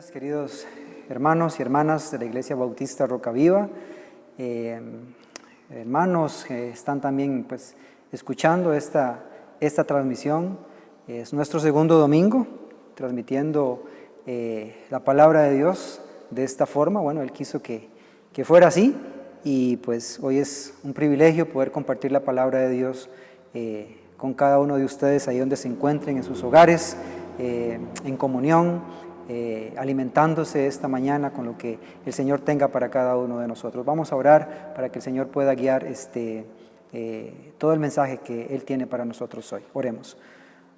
días, queridos hermanos y hermanas de la Iglesia Bautista Roca Viva, hermanos que están también escuchando esta transmisión. Es nuestro segundo domingo transmitiendo la palabra de Dios de esta forma. Bueno, Él quiso que fuera así, y pues hoy es un privilegio poder compartir la palabra de Dios con cada uno de ustedes ahí donde se encuentren, en sus hogares, en comunión, alimentándose esta mañana con lo que el Señor tenga para cada uno de nosotros. Vamos a orar para que el Señor pueda guiar todo el mensaje que Él tiene para nosotros hoy. Oremos.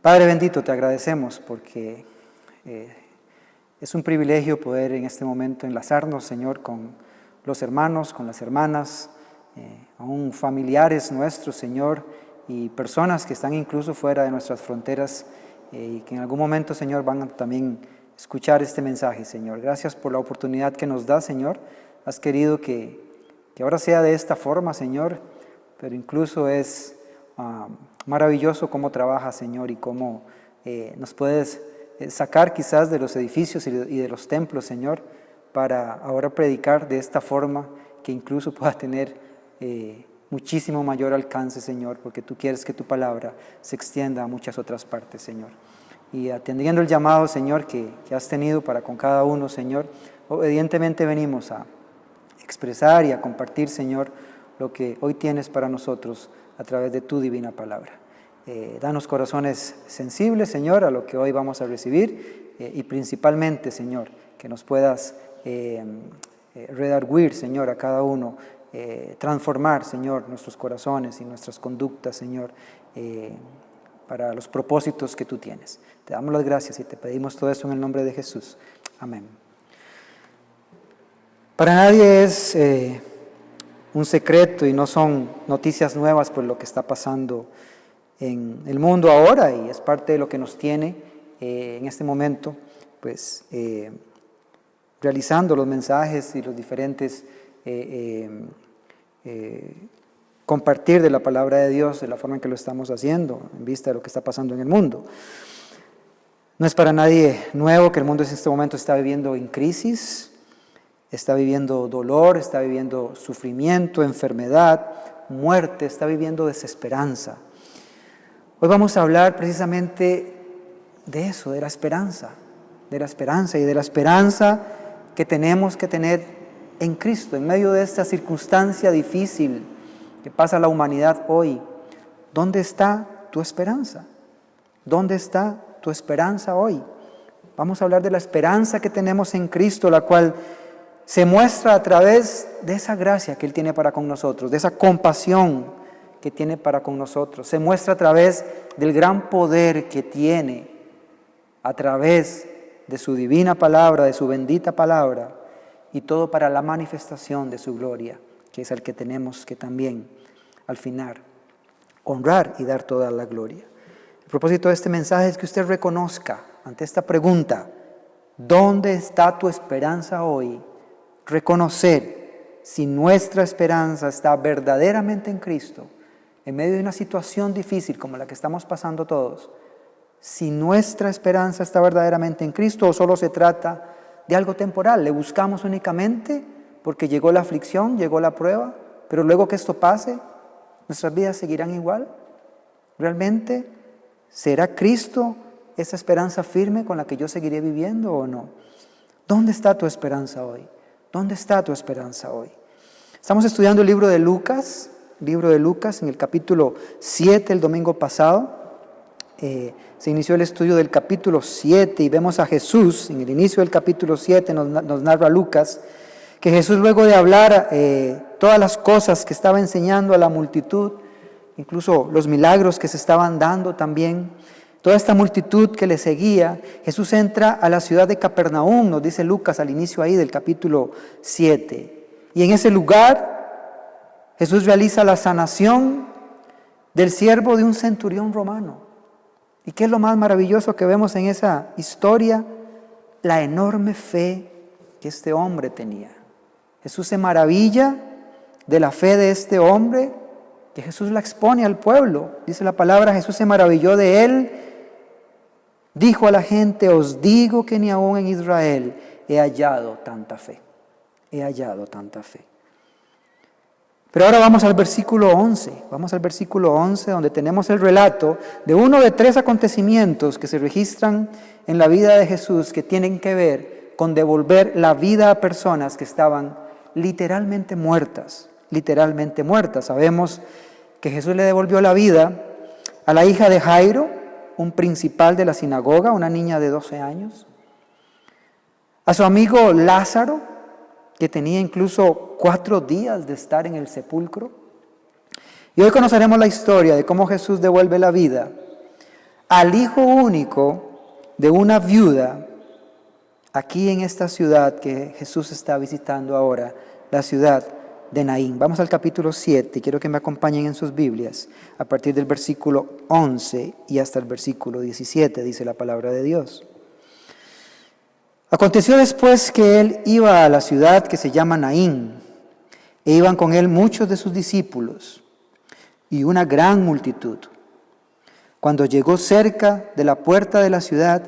Padre bendito, te agradecemos porque es un privilegio poder en este momento enlazarnos, Señor, con los hermanos, con las hermanas, aún familiares nuestros, Señor, y personas que están incluso fuera de nuestras fronteras y que en algún momento, Señor, van a también escuchar este mensaje, Señor. Gracias por la oportunidad que nos da, Señor. Has querido que ahora sea de esta forma, Señor, pero incluso es maravilloso cómo trabajas, Señor, y cómo nos puedes sacar quizás de los edificios y de los templos, Señor, para ahora predicar de esta forma que incluso pueda tener muchísimo mayor alcance, Señor, porque tú quieres que tu palabra se extienda a muchas otras partes, Señor. Y atendiendo el llamado, Señor, que has tenido para con cada uno, Señor, obedientemente venimos a expresar y a compartir, Señor, lo que hoy tienes para nosotros a través de tu divina palabra. Danos corazones sensibles, Señor, a lo que hoy vamos a recibir, y principalmente, Señor, que nos puedas redarguir, Señor, a cada uno, transformar, Señor, nuestros corazones y nuestras conductas, Señor, para los propósitos que tú tienes. Te damos las gracias y te pedimos todo eso en el nombre de Jesús. Amén. Para nadie es un secreto y no son noticias nuevas por lo que está pasando en el mundo ahora, y es parte de lo que nos tiene en este momento, realizando los mensajes y los diferentes compartir de la palabra de Dios de la forma en que lo estamos haciendo, en vista de lo que está pasando en el mundo. No es para nadie nuevo que el mundo en este momento está viviendo en crisis, está viviendo dolor, está viviendo sufrimiento, enfermedad, muerte, está viviendo desesperanza. Hoy vamos a hablar precisamente de eso, de la esperanza y de la esperanza que tenemos que tener en Cristo, en medio de esta circunstancia difícil que pasa la humanidad hoy. ¿Dónde está tu esperanza? ¿Dónde está tu esperanza hoy? Vamos a hablar de la esperanza que tenemos en Cristo, la cual se muestra a través de esa gracia que Él tiene para con nosotros, de esa compasión que tiene para con nosotros. Se muestra a través del gran poder que tiene, a través de su divina palabra, de su bendita palabra, y todo para la manifestación de su gloria, que es al que tenemos que también, al final, honrar y dar toda la gloria. El propósito de este mensaje es que usted reconozca ante esta pregunta: ¿dónde está tu esperanza hoy? Reconocer si nuestra esperanza está verdaderamente en Cristo, en medio de una situación difícil como la que estamos pasando todos. Si nuestra esperanza está verdaderamente en Cristo, o solo se trata de algo temporal, le buscamos únicamente porque llegó la aflicción, llegó la prueba, pero luego que esto pase, nuestras vidas seguirán igual. ¿Realmente será Cristo esa esperanza firme con la que yo seguiré viviendo o no? ¿Dónde está tu esperanza hoy? ¿Dónde está tu esperanza hoy? Estamos estudiando el libro de Lucas en el capítulo 7 el domingo pasado. Se inició el estudio del capítulo 7 y vemos a Jesús en el inicio del capítulo 7, nos narra Lucas, que Jesús, luego de hablar todas las cosas que estaba enseñando a la multitud, incluso los milagros que se estaban dando también, toda esta multitud que le seguía, Jesús entra a la ciudad de Capernaum, nos dice Lucas al inicio ahí del capítulo 7. Y en ese lugar Jesús realiza la sanación del siervo de un centurión romano. ¿Y qué es lo más maravilloso que vemos en esa historia? La enorme fe que este hombre tenía. Jesús se maravilla de la fe de este hombre, que Jesús la expone al pueblo. Dice la palabra: Jesús se maravilló de él, dijo a la gente: os digo que ni aún en Israel he hallado tanta fe. He hallado tanta fe. Pero ahora vamos al versículo 11. Vamos al versículo 11, donde tenemos el relato de uno de 3 acontecimientos que se registran en la vida de Jesús que tienen que ver con devolver la vida a personas que estaban literalmente muertas. Literalmente muertas. Sabemos que Jesús le devolvió la vida a la hija de Jairo, un principal de la sinagoga, una niña de 12 años. A su amigo Lázaro, que tenía incluso 4 días de estar en el sepulcro. Y hoy conoceremos la historia de cómo Jesús devuelve la vida al hijo único de una viuda aquí en esta ciudad que Jesús está visitando ahora, la ciudad de Naín. Vamos al capítulo 7, quiero que me acompañen en sus Biblias, a partir del versículo 11 y hasta el versículo 17, dice la palabra de Dios. Aconteció después que él iba a la ciudad que se llama Naín, e iban con él muchos de sus discípulos y una gran multitud. Cuando llegó cerca de la puerta de la ciudad,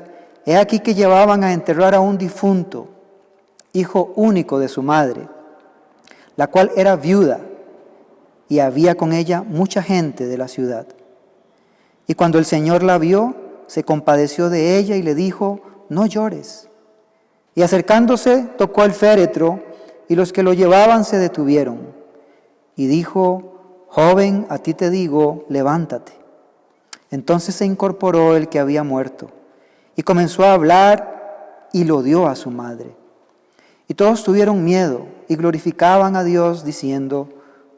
he aquí que llevaban a enterrar a un difunto, hijo único de su madre, la cual era viuda, y había con ella mucha gente de la ciudad. Y cuando el Señor la vio, se compadeció de ella y le dijo: no llores. Y acercándose, tocó el féretro, y los que lo llevaban se detuvieron. Y dijo: joven, a ti te digo, levántate. Entonces se incorporó el que había muerto, y comenzó a hablar, y lo dio a su madre. Y todos tuvieron miedo, y glorificaban a Dios, diciendo: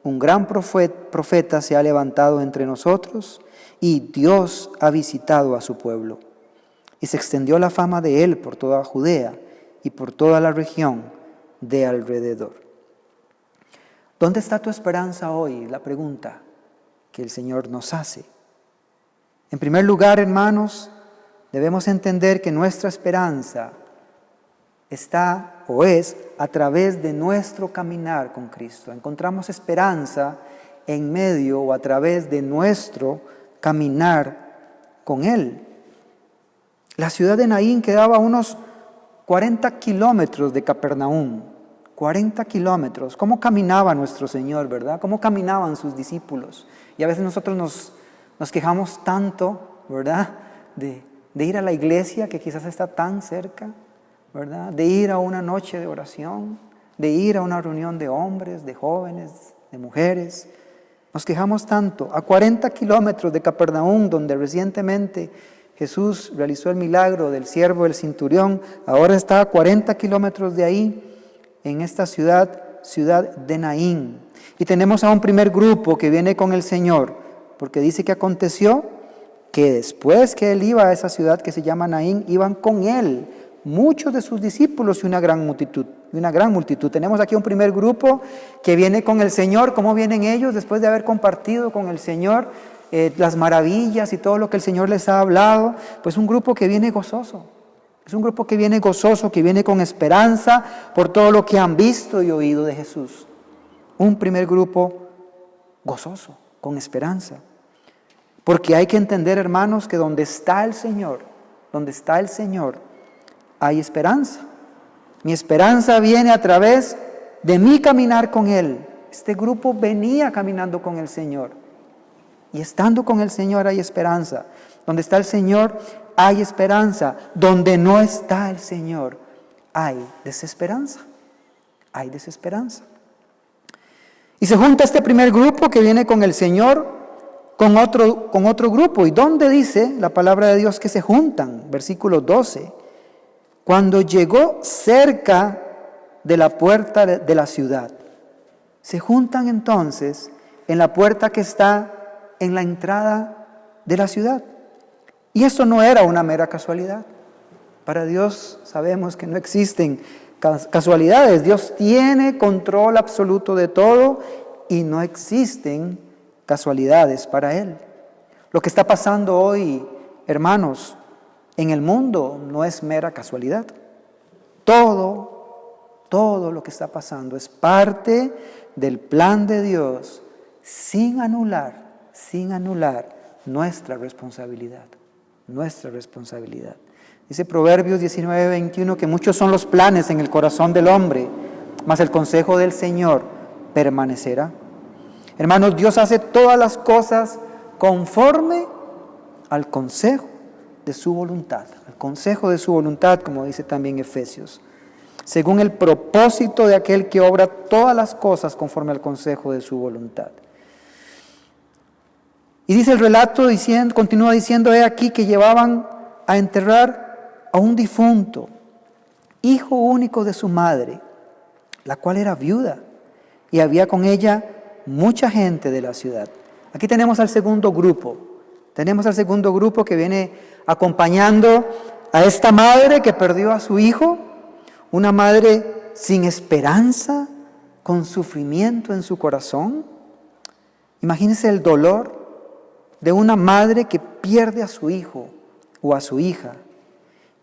un gran profeta se ha levantado entre nosotros, y Dios ha visitado a su pueblo. Y se extendió la fama de él por toda Judea, y por toda la región de alrededor. ¿Dónde está tu esperanza hoy? La pregunta que el Señor nos hace. En primer lugar, hermanos, debemos entender que nuestra esperanza está o es a través de nuestro caminar con Cristo. Encontramos esperanza en medio o a través de nuestro caminar con Él. La ciudad de Naín quedaba a unos 40 kilómetros de Capernaum, 40 kilómetros. ¿Cómo caminaba nuestro Señor, verdad? ¿Cómo caminaban sus discípulos? Y a veces nosotros nos quejamos tanto, ¿verdad? De ir a la iglesia que quizás está tan cerca, ¿verdad? De ir a una noche de oración, de ir a una reunión de hombres, de jóvenes, de mujeres. Nos quejamos tanto. A 40 kilómetros de Capernaum, donde recientemente Jesús realizó el milagro del siervo del centurión, ahora está a 40 kilómetros de ahí, en esta ciudad de Naín. Y tenemos a un primer grupo que viene con el Señor, porque dice que aconteció que después que él iba a esa ciudad que se llama Naín, iban con él muchos de sus discípulos y una gran multitud. Tenemos aquí un primer grupo que viene con el Señor. ¿Cómo vienen ellos después de haber compartido con el Señor las maravillas y todo lo que el Señor les ha hablado? Pues un grupo que viene gozoso. Es un grupo que viene gozoso, que viene con esperanza por todo lo que han visto y oído de Jesús. Un primer grupo gozoso, con esperanza. Porque hay que entender, hermanos, que donde está el Señor, hay esperanza. Mi esperanza viene a través de mi caminar con Él. Este grupo venía caminando con el Señor. Y estando con el Señor hay esperanza. Donde está el Señor hay esperanza. Donde no está el Señor hay desesperanza. Hay desesperanza. Y se junta este primer grupo que viene con el Señor con otro grupo. ¿Y dónde dice la palabra de Dios que se juntan? Versículo 12. Cuando llegó cerca de la puerta de la ciudad. Se juntan entonces en la puerta que está en la entrada de la ciudad. Y esto no era una mera casualidad. Para Dios sabemos que no existen casualidades. Dios tiene control absoluto de todo y no existen casualidades para Él. Lo que está pasando hoy, hermanos, en el mundo no es mera casualidad. Todo lo que está pasando es parte del plan de Dios sin anular nuestra responsabilidad. Dice Proverbios 19:21 que muchos son los planes en el corazón del hombre, mas el consejo del Señor permanecerá. Hermanos, Dios hace todas las cosas conforme al consejo de su voluntad, al consejo de su voluntad, como dice también Efesios, según el propósito de aquel que obra todas las cosas conforme al consejo de su voluntad. Y dice el relato, continúa diciendo, he aquí que llevaban a enterrar a un difunto, hijo único de su madre, la cual era viuda, y había con ella mucha gente de la ciudad. Aquí tenemos al segundo grupo. Tenemos al segundo grupo que viene acompañando a esta madre que perdió a su hijo, una madre sin esperanza, con sufrimiento en su corazón. Imagínense el dolor de una madre que pierde a su hijo o a su hija.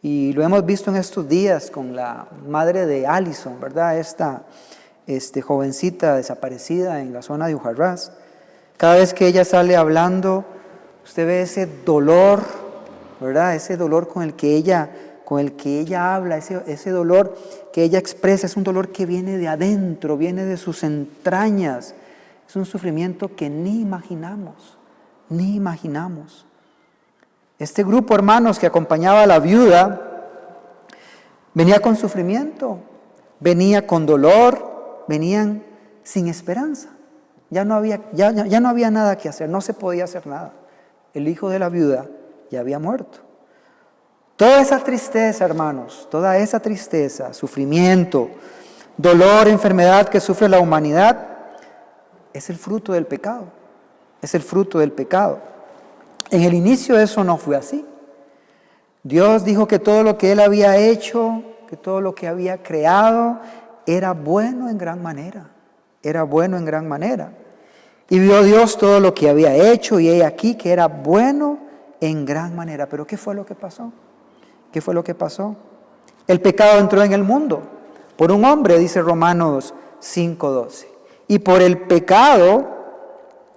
Y lo hemos visto en estos días con la madre de Allison, ¿verdad? Esta jovencita desaparecida en la zona de Ujarrás. Cada vez que ella sale hablando, usted ve ese dolor, ¿verdad? Ese dolor con el que ella habla, ese dolor que ella expresa, es un dolor que viene de adentro, viene de sus entrañas. Es un sufrimiento que ni imaginamos. Este grupo, hermanos, que acompañaba a la viuda, venía con sufrimiento, venía con dolor, venían sin esperanza. Ya no había nada que hacer, no se podía hacer nada. El hijo de la viuda ya había muerto. Toda esa tristeza, hermanos, toda esa tristeza, sufrimiento, dolor, enfermedad que sufre la humanidad, es el fruto del pecado. Es el fruto del pecado. En el inicio eso no fue así. Dios dijo que todo lo que Él había hecho, que todo lo que había creado, era bueno en gran manera. Era bueno en gran manera. Y vio Dios todo lo que había hecho y he aquí que era bueno en gran manera. Pero ¿qué fue lo que pasó? ¿Qué fue lo que pasó? El pecado entró en el mundo por un hombre, dice Romanos 5:12. Y por el pecado,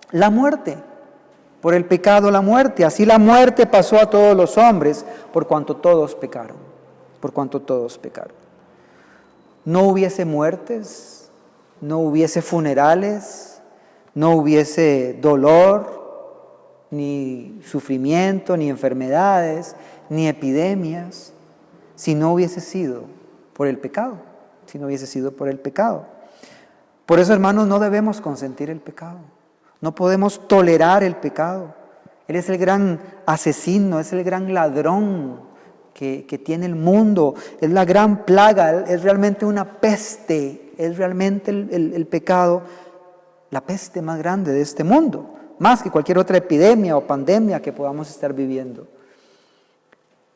la muerte. Por el pecado, la muerte. Así la muerte pasó a todos los hombres por cuanto todos pecaron. Por cuanto todos pecaron. No hubiese muertes, no hubiese funerales, no hubiese dolor, ni sufrimiento, ni enfermedades, ni epidemias, si no hubiese sido por el pecado. Si no hubiese sido por el pecado. Por eso, hermanos, no debemos consentir el pecado. No podemos tolerar el pecado. Él es el gran asesino, es el gran ladrón que tiene el mundo. Es la gran plaga, es realmente una peste. Es realmente el pecado, la peste más grande de este mundo. Más que cualquier otra epidemia o pandemia que podamos estar viviendo.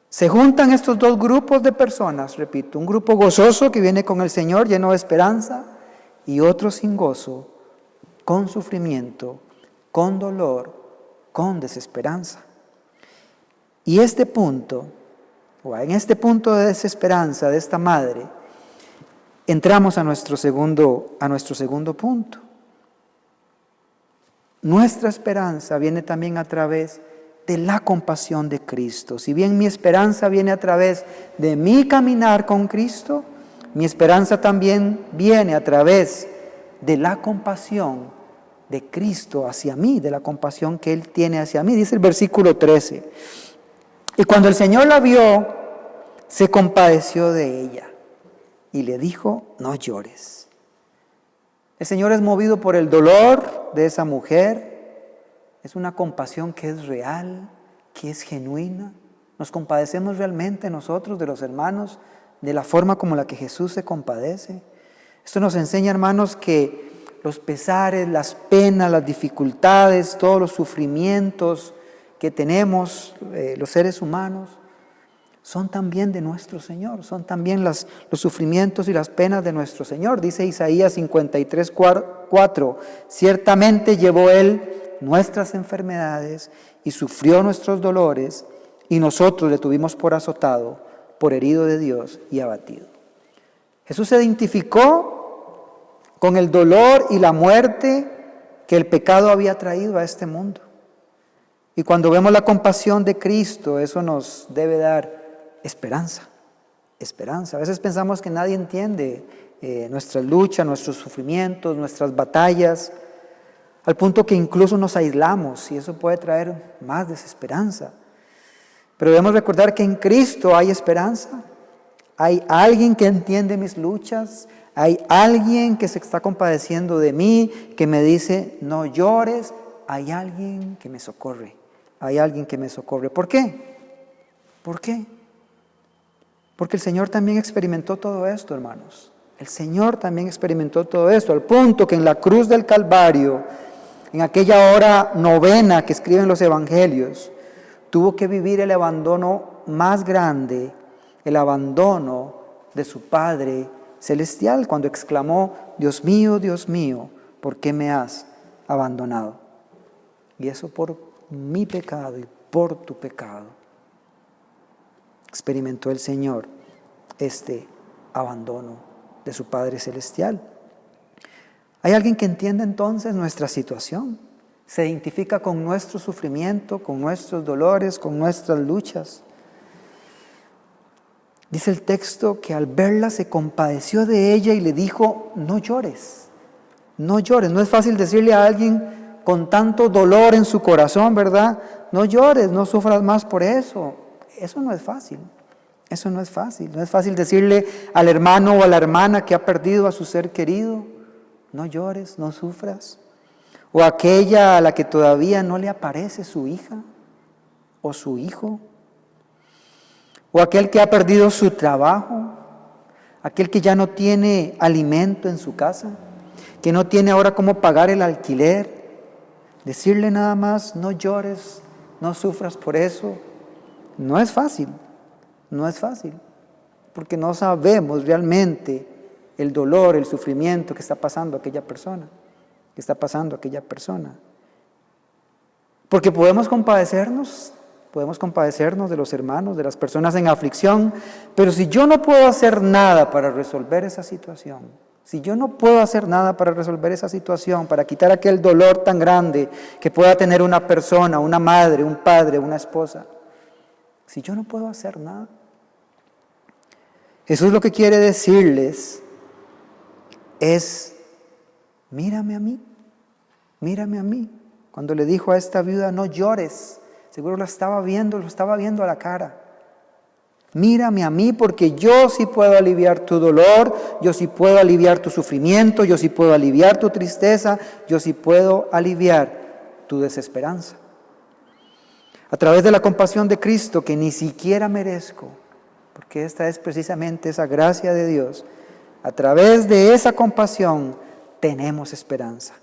Se juntan estos dos grupos de personas, repito. Un grupo gozoso que viene con el Señor lleno de esperanza y otro sin gozo, con sufrimiento, con dolor, con desesperanza. Y en este punto de desesperanza de esta madre, entramos a nuestro segundo punto. Nuestra esperanza viene también a través de la compasión de Cristo. Si bien mi esperanza viene a través de mi caminar con Cristo, mi esperanza también viene a través de la compasión de Cristo hacia mí, de la compasión que Él tiene hacia mí. Dice el versículo 13. Y cuando el Señor la vio, se compadeció de ella y le dijo, no llores. El Señor es movido por el dolor de esa mujer. Es una compasión que es real, que es genuina. Nos compadecemos realmente nosotros de los hermanos de la forma como la que Jesús se compadece. Esto nos enseña, hermanos, que los pesares, las penas, las dificultades, todos los sufrimientos que tenemos los seres humanos, son también de nuestro Señor, son también los sufrimientos y las penas de nuestro Señor. Dice Isaías 53:4, ciertamente llevó Él nuestras enfermedades y sufrió nuestros dolores, y nosotros le tuvimos por azotado, por herido de Dios y abatido. Jesús se identificó con el dolor y la muerte que el pecado había traído a este mundo. Y cuando vemos la compasión de Cristo, eso nos debe dar esperanza. Esperanza. A veces pensamos que nadie entiende nuestras luchas, nuestros sufrimientos, nuestras batallas, al punto que incluso nos aislamos y eso puede traer más desesperanza. Pero debemos recordar que en Cristo hay esperanza. Hay alguien que entiende mis luchas, hay alguien que se está compadeciendo de mí, que me dice, no llores, hay alguien que me socorre, hay alguien que me socorre. ¿Por qué? ¿Por qué? Porque el Señor también experimentó todo esto, hermanos. El Señor también experimentó todo esto, al punto que en la cruz del Calvario, en aquella hora novena que escriben los evangelios, tuvo que vivir el abandono más grande, el abandono de su Padre celestial, cuando exclamó, Dios mío, ¿por qué me has abandonado? Y eso por mi pecado y por tu pecado. Experimentó el Señor este abandono de su Padre celestial. ¿Hay alguien que entiende entonces nuestra situación? Se identifica con nuestro sufrimiento, con nuestros dolores, con nuestras luchas. Dice el texto que al verla se compadeció de ella y le dijo, no llores, no llores. No es fácil decirle a alguien con tanto dolor en su corazón, ¿verdad? No llores, no sufras más por eso. Eso no es fácil. Eso no es fácil. No es fácil decirle al hermano o a la hermana que ha perdido a su ser querido, no llores, no sufras. O aquella a la que todavía no le aparece su hija o su hijo. O aquel que ha perdido su trabajo, aquel que ya no tiene alimento en su casa, que no tiene ahora cómo pagar el alquiler. Decirle nada más, no llores, no sufras por eso, no es fácil, porque no sabemos realmente el dolor, el sufrimiento que está pasando aquella persona, Porque podemos compadecernos de los hermanos, de las personas en aflicción, pero si yo no puedo hacer nada para resolver esa situación, para quitar aquel dolor tan grande que pueda tener una persona, una madre, un padre, una esposa, si yo no puedo hacer nada, Jesús lo que quiere decirles es, mírame a mí. Cuando le dijo a esta viuda, no llores, seguro lo estaba viendo a la cara. Mírame a mí porque yo sí puedo aliviar tu dolor, yo sí puedo aliviar tu sufrimiento, yo sí puedo aliviar tu tristeza, yo sí puedo aliviar tu desesperanza. A través de la compasión de Cristo que ni siquiera merezco, porque esta es precisamente esa gracia de Dios, a través de esa compasión tenemos esperanza.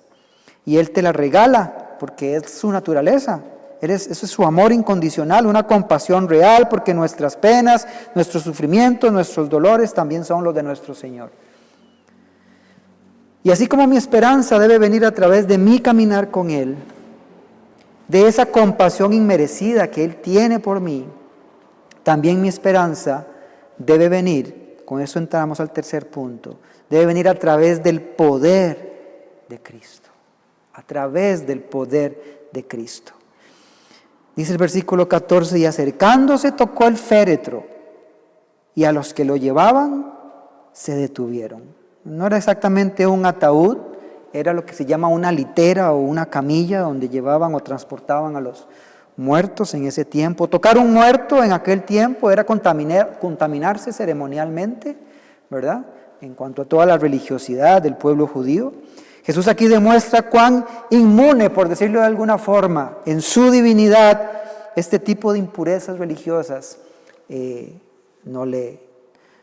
Y Él te la regala porque es su naturaleza. Eso es su amor incondicional, una compasión real, porque nuestras penas, nuestros sufrimientos, nuestros dolores también son los de nuestro Señor. Y así como mi esperanza debe venir a través de mi caminar con Él, de esa compasión inmerecida que Él tiene por mí, también mi esperanza debe venir, con eso entramos al tercer punto, debe venir a través del poder de Cristo. A través del poder de Cristo. Dice el versículo 14, y acercándose tocó el féretro, y a los que lo llevaban se detuvieron. No era exactamente un ataúd, era lo que se llama una litera o una camilla donde llevaban o transportaban a los muertos en ese tiempo. Tocar un muerto en aquel tiempo era contaminarse ceremonialmente, ¿verdad? En cuanto a toda la religiosidad del pueblo judío. Jesús aquí demuestra cuán inmune, por decirlo de alguna forma, en su divinidad, este tipo de impurezas religiosas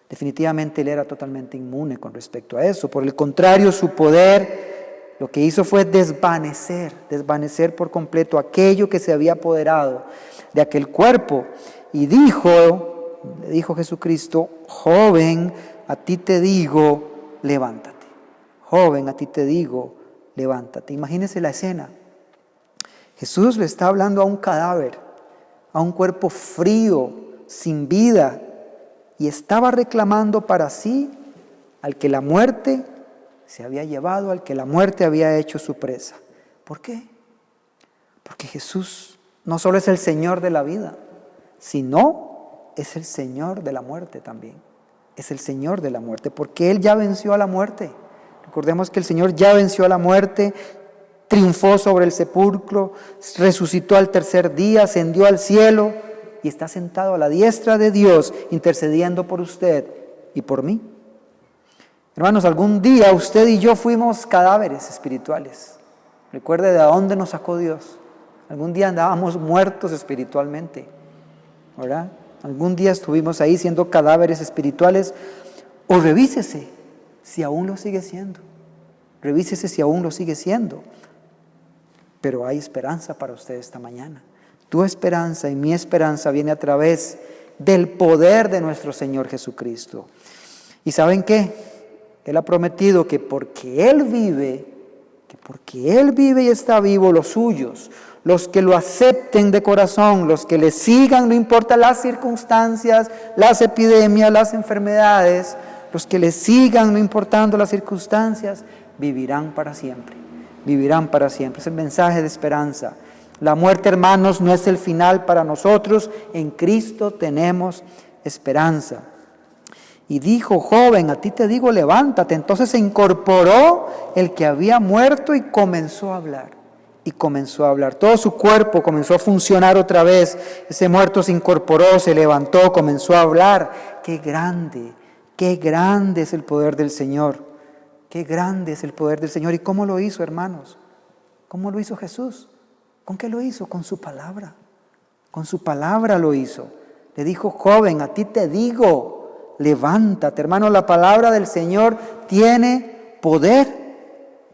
definitivamente él era totalmente inmune con respecto a eso. Por el contrario, su poder lo que hizo fue desvanecer por completo aquello que se había apoderado de aquel cuerpo. Y le dijo Jesucristo, joven, a ti te digo, levántate. Joven, a ti te digo, levántate. Imagínese la escena. Jesús le está hablando a un cadáver, a un cuerpo frío, sin vida, y estaba reclamando para sí al que la muerte se había llevado, al que la muerte había hecho su presa. ¿Por qué? Porque Jesús no solo es el Señor de la vida, sino es el Señor de la muerte también. Es el Señor de la muerte, porque Él ya venció a la muerte. Recordemos que el Señor ya venció a la muerte, triunfó sobre el sepulcro, resucitó al tercer día, ascendió al cielo y está sentado a la diestra de Dios, intercediendo por usted y por mí. Hermanos, algún día usted y yo fuimos cadáveres espirituales. Recuerde de dónde nos sacó Dios. Algún día andábamos muertos espiritualmente, ¿verdad? Algún día estuvimos ahí siendo cadáveres espirituales. O revísese si aún lo sigue siendo. Revísese si aún lo sigue siendo. Pero hay esperanza para usted esta mañana. Tu esperanza y mi esperanza viene a través del poder de nuestro Señor Jesucristo. ¿Y saben qué? Él ha prometido que porque Él vive y está vivo, los suyos, los que lo acepten de corazón, los que le sigan, no importa las circunstancias, las epidemias, las enfermedades, los que le sigan, no importando las circunstancias, vivirán para siempre. Vivirán para siempre. Es el mensaje de esperanza. La muerte, hermanos, no es el final para nosotros. En Cristo tenemos esperanza. Y dijo: joven, a ti te digo, levántate. Entonces se incorporó el que había muerto y comenzó a hablar. Todo su cuerpo comenzó a funcionar otra vez. Ese muerto se incorporó, se levantó, comenzó a hablar. Qué grande es el poder del Señor. Qué grande es el poder del Señor. ¿Y cómo lo hizo, hermanos? ¿Cómo lo hizo Jesús? ¿Con qué lo hizo? Con su palabra. Con su palabra lo hizo. Le dijo: joven, a ti te digo, levántate. Hermanos, la palabra del Señor tiene poder.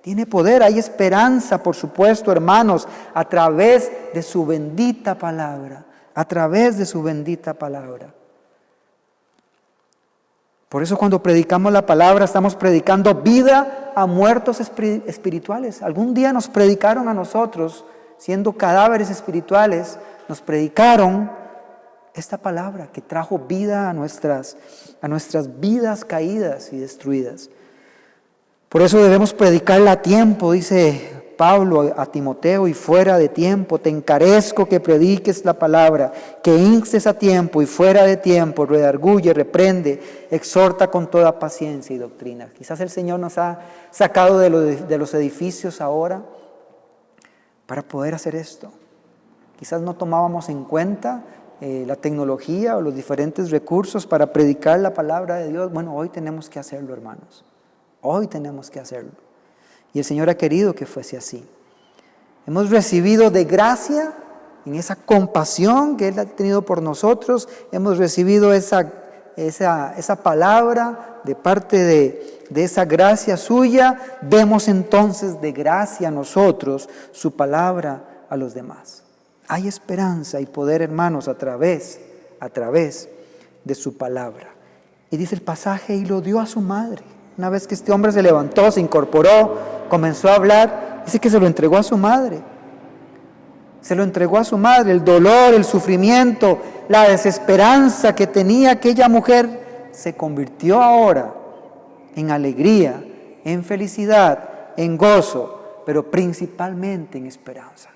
Tiene poder. Hay esperanza, por supuesto, hermanos, a través de su bendita palabra. A través de su bendita palabra. Por eso cuando predicamos la palabra estamos predicando vida a muertos espirituales. Algún día nos predicaron a nosotros, siendo cadáveres espirituales, nos predicaron esta palabra que trajo vida a nuestras vidas caídas y destruidas. Por eso debemos predicarla a tiempo, dice Pablo a Timoteo, y fuera de tiempo. Te encarezco que prediques la palabra, que instes a tiempo y fuera de tiempo, redarguye, reprende, exhorta con toda paciencia y doctrina. Quizás el Señor nos ha sacado de los edificios ahora para poder hacer esto. Quizás no tomábamos en cuenta la tecnología o los diferentes recursos para predicar la palabra de Dios. Bueno, hoy tenemos que hacerlo, hermanos. Hoy tenemos que hacerlo. Y el Señor ha querido que fuese así. Hemos recibido de gracia, en esa compasión que Él ha tenido por nosotros, hemos recibido esa palabra de parte de esa gracia suya. Demos entonces de gracia a nosotros su palabra a los demás. Hay esperanza y poder, hermanos, a través de su palabra. Y dice el pasaje: y lo dio a su madre. Una vez que este hombre se levantó, se incorporó, comenzó a hablar, dice que se lo entregó a su madre. Se lo entregó a su madre. El dolor, el sufrimiento, la desesperanza que tenía aquella mujer se convirtió ahora en alegría, en felicidad, en gozo, pero principalmente en esperanza.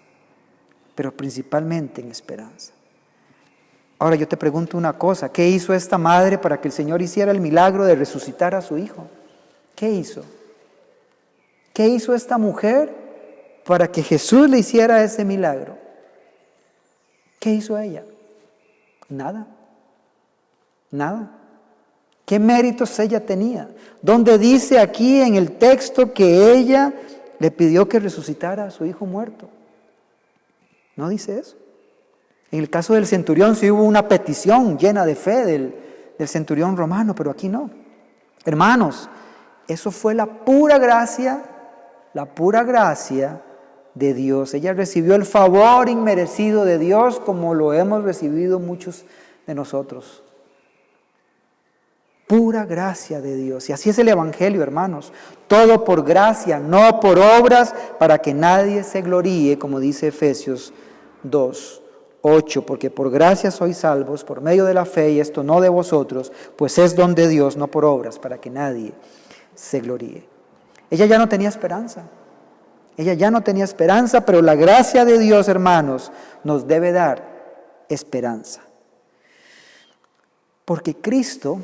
Ahora yo te pregunto una cosa: ¿qué hizo esta madre para que el Señor hiciera el milagro de resucitar a su hijo? ¿Qué hizo? ¿Qué hizo esta mujer para que Jesús le hiciera ese milagro? ¿Qué hizo ella? Nada. ¿Qué méritos ella tenía? ¿Dónde dice aquí en el texto que ella le pidió que resucitara a su hijo muerto? No dice eso. En el caso del centurión sí hubo una petición llena de fe del centurión romano, pero aquí no. Hermanos, eso fue la pura gracia de Dios. Ella recibió el favor inmerecido de Dios, como lo hemos recibido muchos de nosotros. Pura gracia de Dios. Y así es el Evangelio, hermanos. Todo por gracia, no por obras, para que nadie se gloríe, como dice Efesios 2:8, porque por gracia sois salvos por medio de la fe, y esto no de vosotros, pues es don de Dios, no por obras, para que nadie se gloríe. Ella ya no tenía esperanza. Pero la gracia de Dios, hermanos, nos debe dar esperanza. Porque Cristo,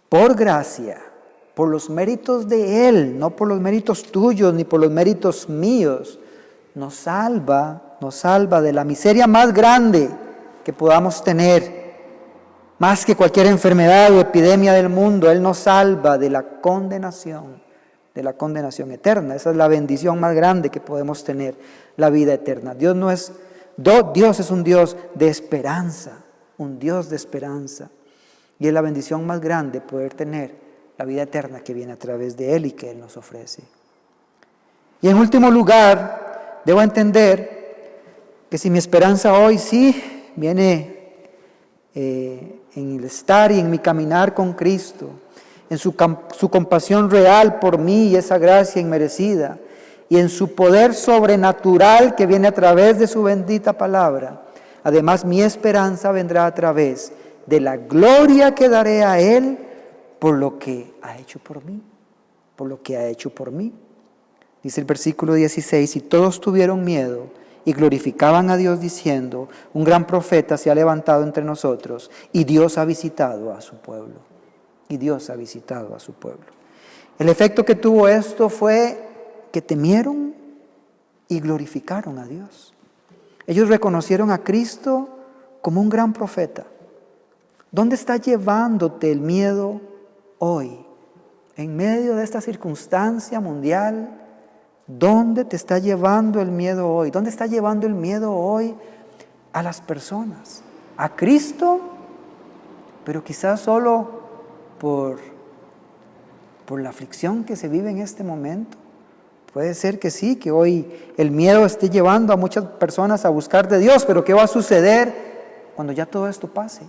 por gracia, por los méritos de Él, no por los méritos tuyos ni por los méritos míos, nos salva de la miseria más grande que podamos tener, más que cualquier enfermedad o epidemia del mundo. Él nos salva de la condenación eterna. Esa es la bendición más grande que podemos tener, la vida eterna. Dios es un Dios de esperanza, un Dios de esperanza. Y es la bendición más grande poder tener la vida eterna que viene a través de Él y que Él nos ofrece. Y en último lugar, debo entender que si mi esperanza hoy sí viene en el estar y en mi caminar con Cristo, en su compasión real por mí y esa gracia inmerecida, y en su poder sobrenatural que viene a través de su bendita palabra, además mi esperanza vendrá a través de la gloria que daré a Él por lo que ha hecho por mí, por lo que ha hecho por mí. Dice el versículo 16, y todos tuvieron miedo y glorificaban a Dios diciendo, un gran profeta se ha levantado entre nosotros y Dios ha visitado a su pueblo. Y Dios ha visitado a su pueblo. El efecto que tuvo esto fue que temieron y glorificaron a Dios. Ellos reconocieron a Cristo como un gran profeta. ¿Dónde está llevándote el miedo hoy? En medio de esta circunstancia mundial, ¿dónde te está llevando el miedo hoy? ¿Dónde está llevando el miedo hoy a las personas? ¿A Cristo? Pero quizás solo por la aflicción que se vive en este momento. Puede ser que sí, que hoy el miedo esté llevando a muchas personas a buscar de Dios, pero ¿qué va a suceder cuando ya todo esto pase?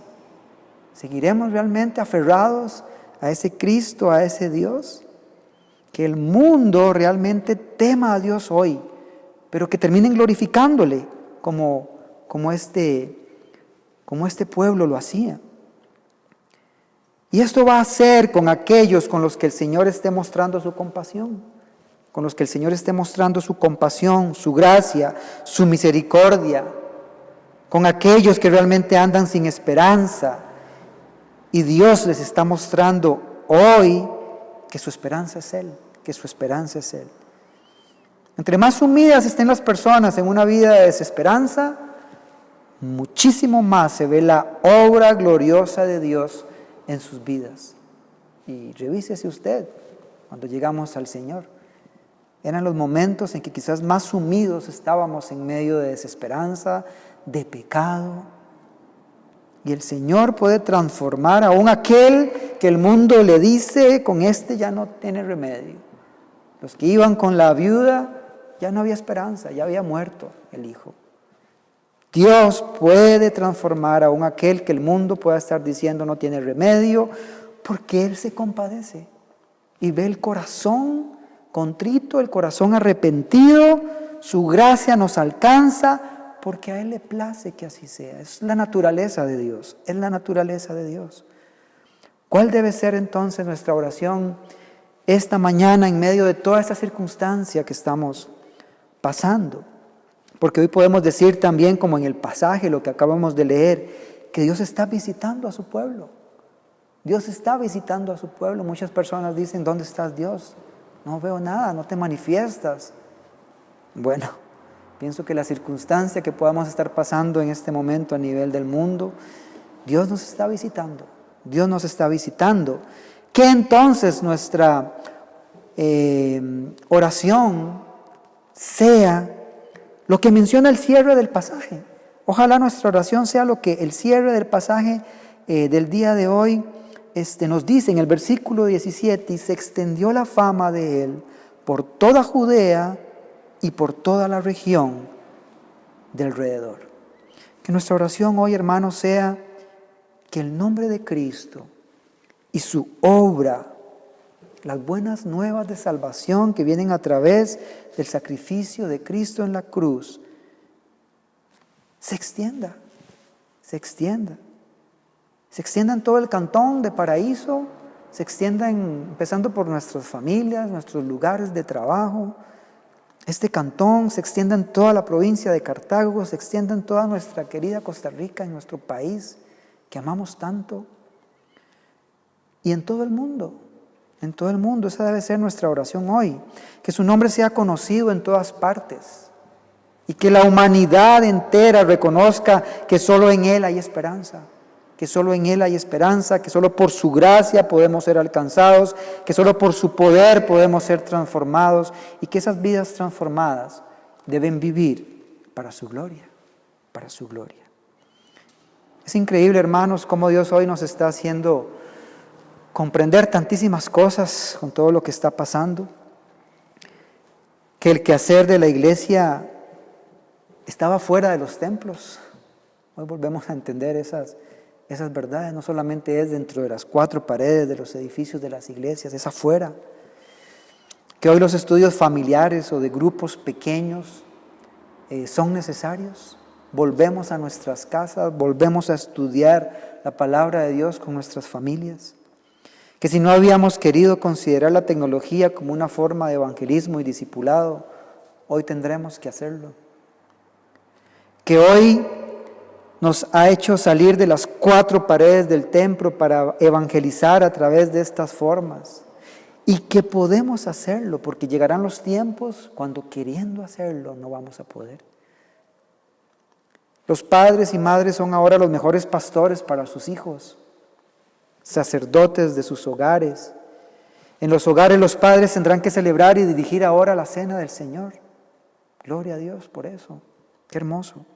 ¿Seguiremos realmente aferrados a ese Cristo, a ese Dios? Que el mundo realmente tema a Dios hoy, pero que terminen glorificándole como este pueblo lo hacía. Y esto va a ser con aquellos con los que el Señor esté mostrando su compasión, con los que el Señor esté mostrando su compasión, su gracia, su misericordia, con aquellos que realmente andan sin esperanza. Y Dios les está mostrando hoy que su esperanza es Él, que su esperanza es Él. Entre más sumidas estén las personas en una vida de desesperanza, muchísimo más se ve la obra gloriosa de Dios en sus vidas. Y revísese usted cuando llegamos al Señor. Eran los momentos en que quizás más sumidos estábamos en medio de desesperanza, de pecado. Y el Señor puede transformar aún aquel que el mundo le dice, con este ya no tiene remedio. Los que iban con la viuda, ya no había esperanza, ya había muerto el hijo. Dios puede transformar aún aquel que el mundo pueda estar diciendo no tiene remedio, porque Él se compadece y ve el corazón contrito, el corazón arrepentido. Su gracia nos alcanza porque a Él le place que así sea. Es la naturaleza de Dios, es la naturaleza de Dios. ¿Cuál debe ser entonces nuestra oración esta mañana en medio de toda esta circunstancia que estamos pasando? Porque hoy podemos decir también, como en el pasaje, lo que acabamos de leer, que Dios está visitando a su pueblo. Dios está visitando a su pueblo. Muchas personas dicen, ¿dónde estás, Dios? No veo nada, no te manifiestas. Bueno, pienso que la circunstancia que podamos estar pasando en este momento a nivel del mundo, Dios nos está visitando. Dios nos está visitando. Que entonces nuestra oración sea lo que menciona el cierre del pasaje. Ojalá nuestra oración sea lo que el cierre del pasaje del día de hoy nos dice en el versículo 17, y se extendió la fama de Él por toda Judea y por toda la región de alrededor. Que nuestra oración hoy, hermanos, sea que el nombre de Cristo y su obra, las buenas nuevas de salvación que vienen a través del sacrificio de Cristo en la cruz, se extienda en todo el cantón de Paraíso, se extienda empezando por nuestras familias, nuestros lugares de trabajo. Este cantón se extienda en toda la provincia de Cartago, se extienda en toda nuestra querida Costa Rica, en nuestro país, que amamos tanto. y en todo el mundo. En todo el mundo, esa debe ser nuestra oración hoy. Que su nombre sea conocido en todas partes. Y que la humanidad entera reconozca que solo en Él hay esperanza. Que solo en Él hay esperanza, que solo por su gracia podemos ser alcanzados, que solo por su poder podemos ser transformados y que esas vidas transformadas deben vivir para su gloria, para su gloria. Es increíble, hermanos, cómo Dios hoy nos está haciendo comprender tantísimas cosas con todo lo que está pasando, que el quehacer de la iglesia estaba fuera de los templos. Hoy volvemos a entender esas verdades, no solamente es dentro de las 4 paredes de los edificios de las iglesias, es afuera. Que hoy los estudios familiares o de grupos pequeños son necesarios. Volvemos a nuestras casas, volvemos a estudiar la palabra de Dios con nuestras familias. Que si no habíamos querido considerar la tecnología como una forma de evangelismo y discipulado, hoy tendremos que hacerlo. Que hoy nos ha hecho salir de las 4 paredes del templo para evangelizar a través de estas formas. Y que podemos hacerlo, porque llegarán los tiempos cuando queriendo hacerlo no vamos a poder. Los padres y madres son ahora los mejores pastores para sus hijos, sacerdotes de sus hogares. En los hogares los padres tendrán que celebrar y dirigir ahora la cena del Señor. Gloria a Dios por eso. Qué hermoso.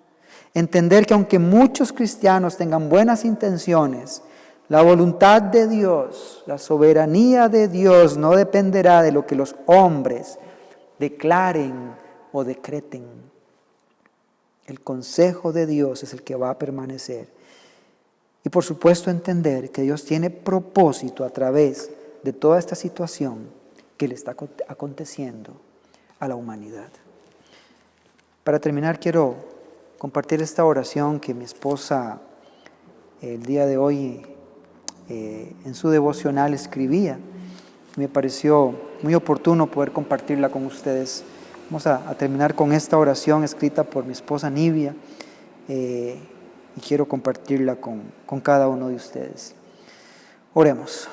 Entender que aunque muchos cristianos tengan buenas intenciones, la voluntad de Dios, la soberanía de Dios no dependerá de lo que los hombres declaren o decreten. El consejo de Dios es el que va a permanecer. Y por supuesto entender que Dios tiene propósito a través de toda esta situación que le está aconteciendo a la humanidad. Para terminar quiero compartir esta oración que mi esposa el día de hoy en su devocional escribía. Me pareció muy oportuno poder compartirla con ustedes. Vamos a terminar con esta oración escrita por mi esposa Nivia y quiero compartirla con cada uno de ustedes. Oremos.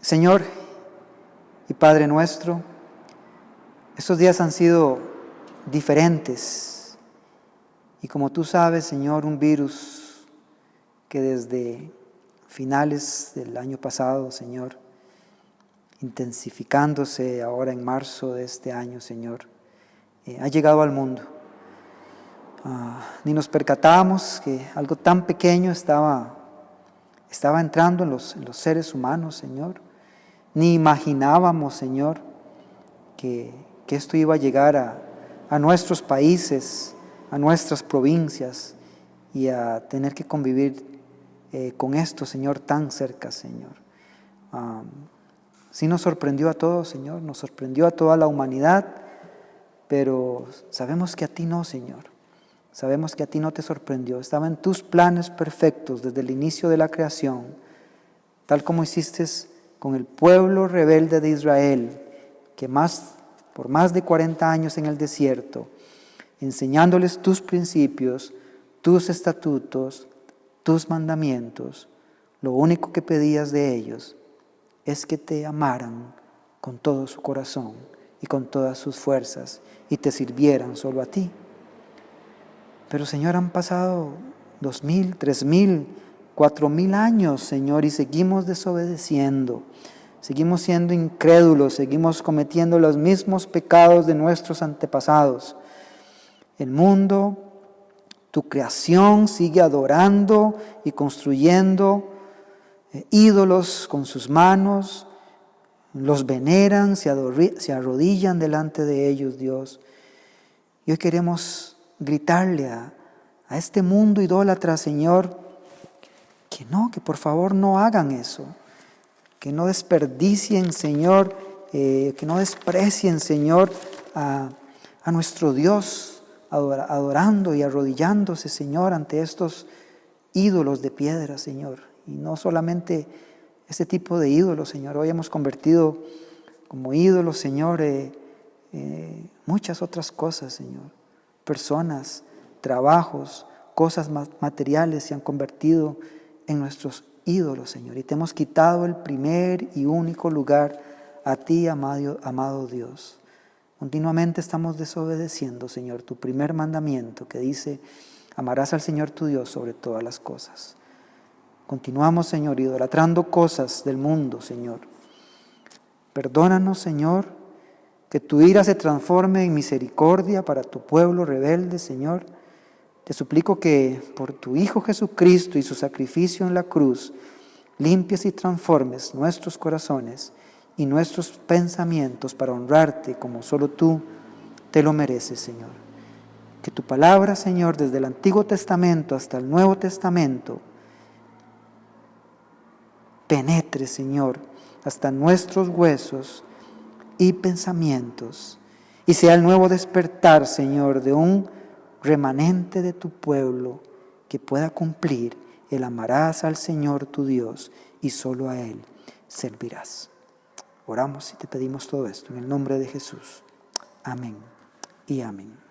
Señor y Padre nuestro, estos días han sido diferentes y como tú sabes, Señor, un virus que desde finales del año pasado, Señor, intensificándose ahora en marzo de este año, Señor, ha llegado al mundo. Ni nos percatábamos que algo tan pequeño estaba entrando en los seres humanos, Señor. Ni imaginábamos, Señor, que esto iba a llegar a nuestros países, a nuestras provincias y a tener que convivir con esto, Señor, tan cerca, Señor. Sí nos sorprendió a todos, Señor, nos sorprendió a toda la humanidad, pero sabemos que a ti no, Señor. Sabemos que a ti no te sorprendió. Estaba en tus planes perfectos desde el inicio de la creación, tal como hiciste con el pueblo rebelde de Israel, que por más de 40 años en el desierto, enseñándoles tus principios, tus estatutos, tus mandamientos, lo único que pedías de ellos es que te amaran con todo su corazón y con todas sus fuerzas y te sirvieran solo a ti. Pero Señor, han pasado 2,000, 3,000, 4,000 años, Señor, y seguimos desobedeciendo, seguimos siendo incrédulos, seguimos cometiendo los mismos pecados de nuestros antepasados. El mundo, tu creación, sigue adorando y construyendo ídolos con sus manos, los veneran, se arrodillan delante de ellos, Dios. Y hoy queremos gritarle a este mundo idólatra, Señor, que por favor no hagan eso, que no desperdicien, Señor, que no desprecien, Señor, a nuestro Dios, adorando y arrodillándose, Señor, ante estos ídolos de piedra, Señor. Y no solamente este tipo de ídolos, Señor. Hoy hemos convertido como ídolos, Señor, muchas otras cosas, Señor. Personas, trabajos, cosas materiales se han convertido en nuestros ídolos, Señor, y te hemos quitado el primer y único lugar a ti, amado Dios. Continuamente estamos desobedeciendo, Señor, tu primer mandamiento que dice: amarás al Señor tu Dios sobre todas las cosas. Continuamos, Señor, idolatrando cosas del mundo, Señor. Perdónanos, Señor, que tu ira se transforme en misericordia para tu pueblo rebelde, Señor. Te suplico que por tu Hijo Jesucristo y su sacrificio en la cruz, limpies y transformes nuestros corazones y nuestros pensamientos para honrarte como solo tú te lo mereces, Señor. Que tu palabra, Señor, desde el Antiguo Testamento hasta el Nuevo Testamento, penetre, Señor, hasta nuestros huesos y pensamientos, y sea el nuevo despertar, Señor, de un remanente de tu pueblo que pueda cumplir el amarás al Señor tu Dios y solo a Él servirás. Oramos y te pedimos todo esto en el nombre de Jesús. Amén y amén.